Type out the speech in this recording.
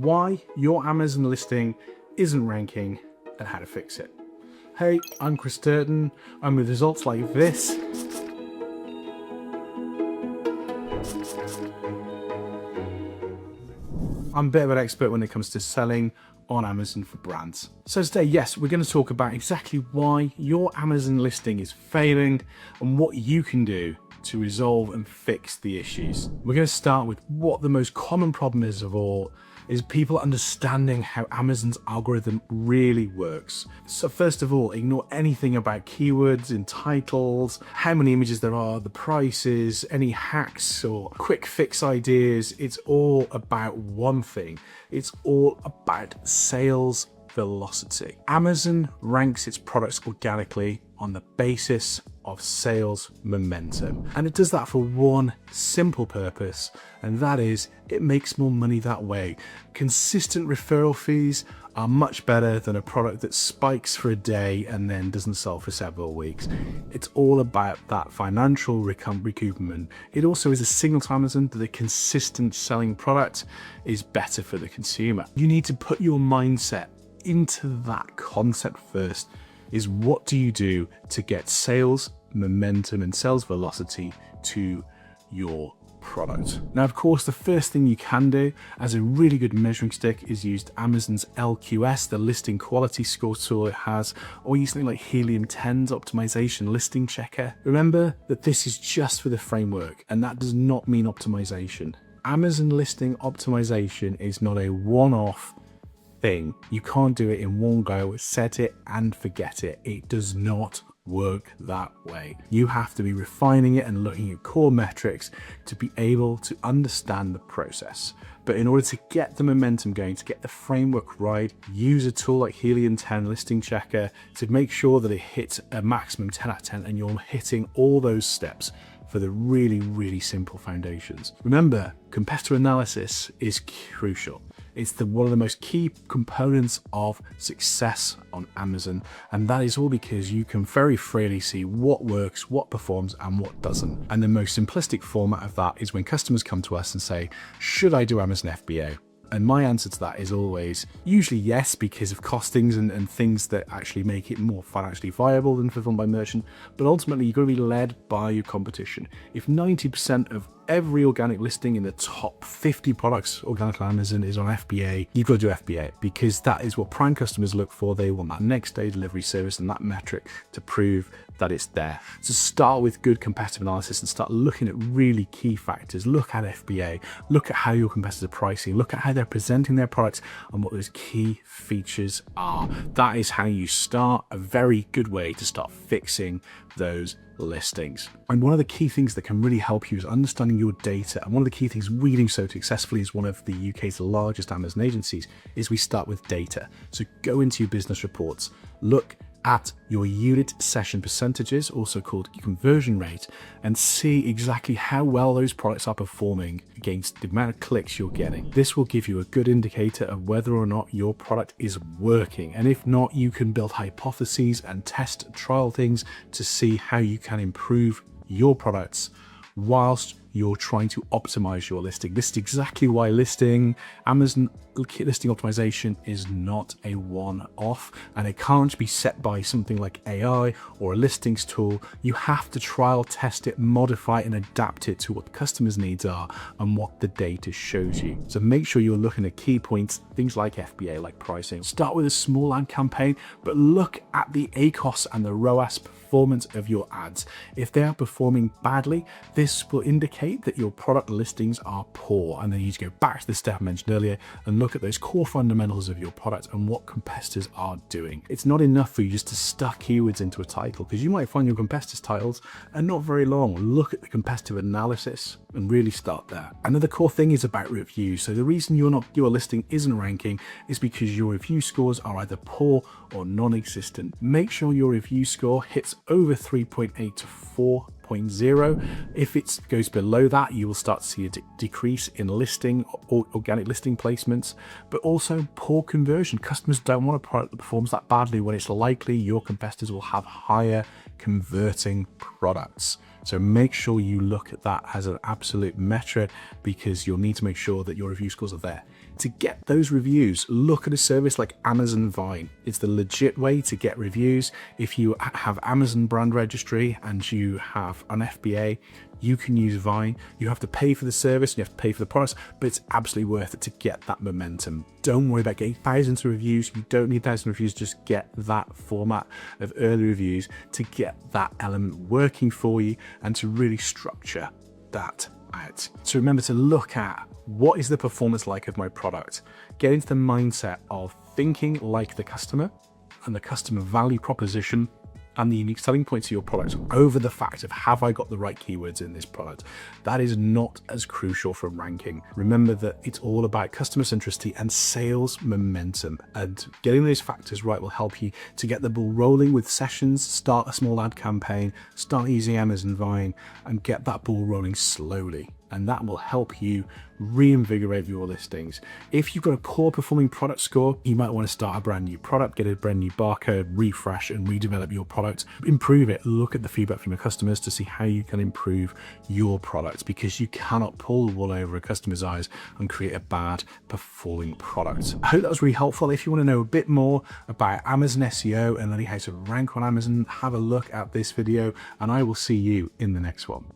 why your Amazon listing isn't ranking and how to fix it. Hey, I'm Chris Turton, and with results like this, I'm a bit of an expert when it comes to selling on Amazon for brands. So today, yes, we're going to talk about exactly why your Amazon listing is failing and what you can do to resolve and fix the issues. We're going to start with what the most common problem is of all, is people understanding how Amazon's algorithm really works. So first of all, ignore anything about keywords in titles, how many images there are, the prices, any hacks or quick fix ideas. It's all about one thing. It's all about sales velocity. Amazon ranks its products organically on the basis of sales momentum. And it does that for one simple purpose, and that is it makes more money that way. Consistent referral fees are much better than a product that spikes for a day and then doesn't sell for several weeks. It's all about that financial recoupment. It also is a signal to Amazon that a consistent selling product is better for the consumer. You need to put your mindset into that concept first. Is what do you do to get sales momentum and sales velocity to your product? Now, of course, the first thing you can do as a really good measuring stick is use Amazon's LQS, the listing quality score tool it has, or use something like Helium 10's optimization listing checker. Remember that this is just for the framework, and that does not mean optimization. Amazon listing optimization is not a one-off thing. You can't do it in one go, set it and forget it. It does not work that way. You have to be refining it and looking at core metrics to be able to understand the process. But in order to get the momentum going, to get the framework right, use a tool like Helium 10 listing checker to make sure that it hits a maximum 10 out of 10 and you're hitting all those steps for the really, really simple foundations. Remember, competitor analysis is crucial. It's one of the most key components of success on Amazon, and that is all because you can very freely see what works, what performs, and what doesn't. And the most simplistic format of that is when customers come to us and say, should I do Amazon FBA? And my answer to that is always, usually yes, because of costings and things that actually make it more financially viable than fulfilled by merchant. But ultimately, you've got to be led by your competition. If 90% of every organic listing in the top 50 products organic on Amazon is on FBA, you've got to do FBA because that is what prime customers look for. They want that next day delivery service and that metric to prove that it's there. So start with good competitive analysis and start looking at really key factors. Look at FBA, look at how your competitors are pricing, look at how they're presenting their products and what those key features are. That is how you start, a very good way to start fixing those listings. And one of the key things that can really help you is understanding your data. And one of the key things we do so successfully as one of the UK's largest Amazon agencies is we start with data. So go into your business reports, look at your unit session percentages, also called conversion rate, and see exactly how well those products are performing against the amount of clicks you're getting. This will give you a good indicator of whether or not your product is working. And if not, you can build hypotheses and test trial things to see how you can improve your products whilst you're trying to optimize your listing. This is exactly why Amazon listing optimization is not a one-off, and it can't be set by something like AI or a listings tool. You have to trial, test it, modify and adapt it to what the customer's needs are and what the data shows you. So make sure you're looking at key points, things like FBA, like pricing. Start with a small ad campaign, but look at the ACoS and the ROAS performance of your ads. If they are performing badly, this will indicate that your product listings are poor, and then you need to go back to the step I mentioned earlier and look at those core fundamentals of your product and what competitors are doing. It's not enough for you just to stuck keywords into a title, because you might find your competitors' titles are not very long. Look at the competitive analysis and really start there. Another core thing is about reviews. So the reason your listing isn't ranking is because your review scores are either poor or non-existent. Make sure your review score hits over 3.8 to 4.0. If it goes below that, you will start to see a decrease in listing or organic listing placements, but also poor conversion. Customers don't want a product that performs that badly when it's likely your competitors will have higher converting products. So make sure you look at that as an absolute metric, because you'll need to make sure that your review scores are there. to get those reviews, look at a service like Amazon Vine. It's the legit way to get reviews. If you have Amazon brand registry and you have an FBA, you can use Vine. You have to pay for the service and you have to pay for the products, but it's absolutely worth it to get that momentum. Don't worry about getting thousands of reviews. You don't need thousands of reviews. Just get that format of early reviews to get that element working for you and to really structure that out. So remember to look at what is the performance like of my product. Get into the mindset of thinking like the customer and the customer value proposition and the unique selling points of your product over the fact of, have I got the right keywords in this product? That is not as crucial for ranking. Remember that it's all about customer centricity and sales momentum, and getting those factors right will help you to get the ball rolling with sessions, start a small ad campaign, start using Amazon Vine, and get that ball rolling slowly. And that will help you reinvigorate your listings. If you've got a poor performing product score, you might want to start a brand new product, get a brand new barcode, refresh and redevelop your product, improve it, look at the feedback from your customers to see how you can improve your product, because you cannot pull the wool over a customer's eyes and create a bad performing product. I hope that was really helpful. If you want to know a bit more about Amazon SEO and learning how to rank on Amazon, have a look at this video and I will see you in the next one.